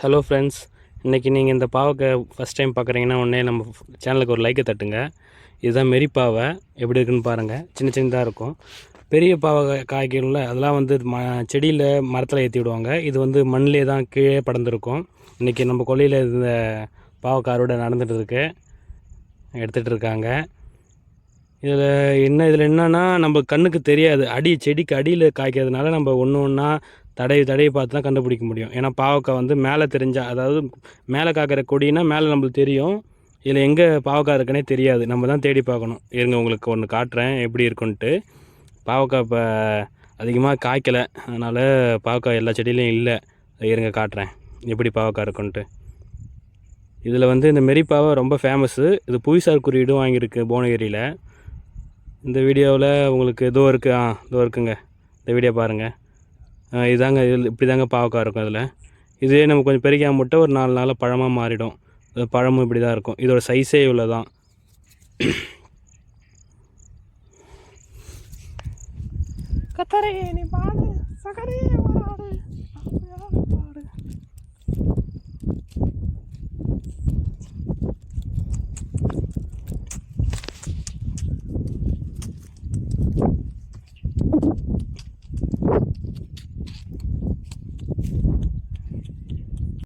Hello friends, இன்றைக்கி நீங்கள் இந்த பாவக்காய் ஃபஸ்ட் டைம் பார்க்குறீங்கன்னா உடனே நம்ம சேனலுக்கு ஒரு லைக்கை தட்டுங்க. இதுதான் மெரி பாவை, எப்படி இருக்குன்னு பாருங்கள். சின்ன சின்னதாக இருக்கும். பெரிய பாவை காய்கறில அதெல்லாம் வந்து செடியில் மரத்தில் ஏற்றி விடுவாங்க. இது வந்து மண்ணிலே தான் கீழே படர்ந்துருக்கும். இன்றைக்கி நம்ம கொல்லையில் இந்த பாவக்காய் அறுவடை நடந்துகிட்டு இருக்கு, எடுத்துகிட்டு இருக்காங்க. இதில் என்னன்னா நம்ம கண்ணுக்கு தெரியாது, செடிக்கு அடியில் காய்க்கிறதுனால நம்ம ஒன்று ஒன்றா தடவி பார்த்து தான் கண்டுபிடிக்க முடியும். ஏன்னா பாவக்காய் வந்து மேலே தெரிஞ்சால், அதாவது மேலே காக்கிற கொடினா மேலே நம்மளுக்கு தெரியும், இதில் எங்கே பாவக்காய் இருக்குன்னே தெரியாது. நம்ம தான் தேடி பார்க்கணும். இருங்க உங்களுக்கு ஒன்று காட்டுறேன் எப்படி இருக்குன்ட்டு. பாவக்காய் இப்போ அதிகமாக காய்க்கலை, அதனால் பாவக்காய் எல்லா செடியிலையும் இல்லை. இருங்க காட்டுறேன் எப்படி பாவக்காய் இருக்குன்ட்டு. இதில் வந்து இந்த மெரி பாவை ரொம்ப ஃபேமஸ்ஸு. இது புவிசார் குறியீடும் வாங்கியிருக்கு புவனகிரியில். இந்த வீடியோவில் உங்களுக்கு இதோ இருக்குங்க. இந்த வீடியோ பாருங்கள். இதாங்க, இப்படி தாங்க பாவக்காய் இருக்கும். அதில் இதே நம்ம கொஞ்சம் பெருக்காம விட்டால் ஒரு 4 நாளில் பழமாக மாறிடும். பழமும் இப்படி தான் இருக்கும். இதோட சைஸே இவ்வளோ தான். கத்தரே நீ பாடு சகரே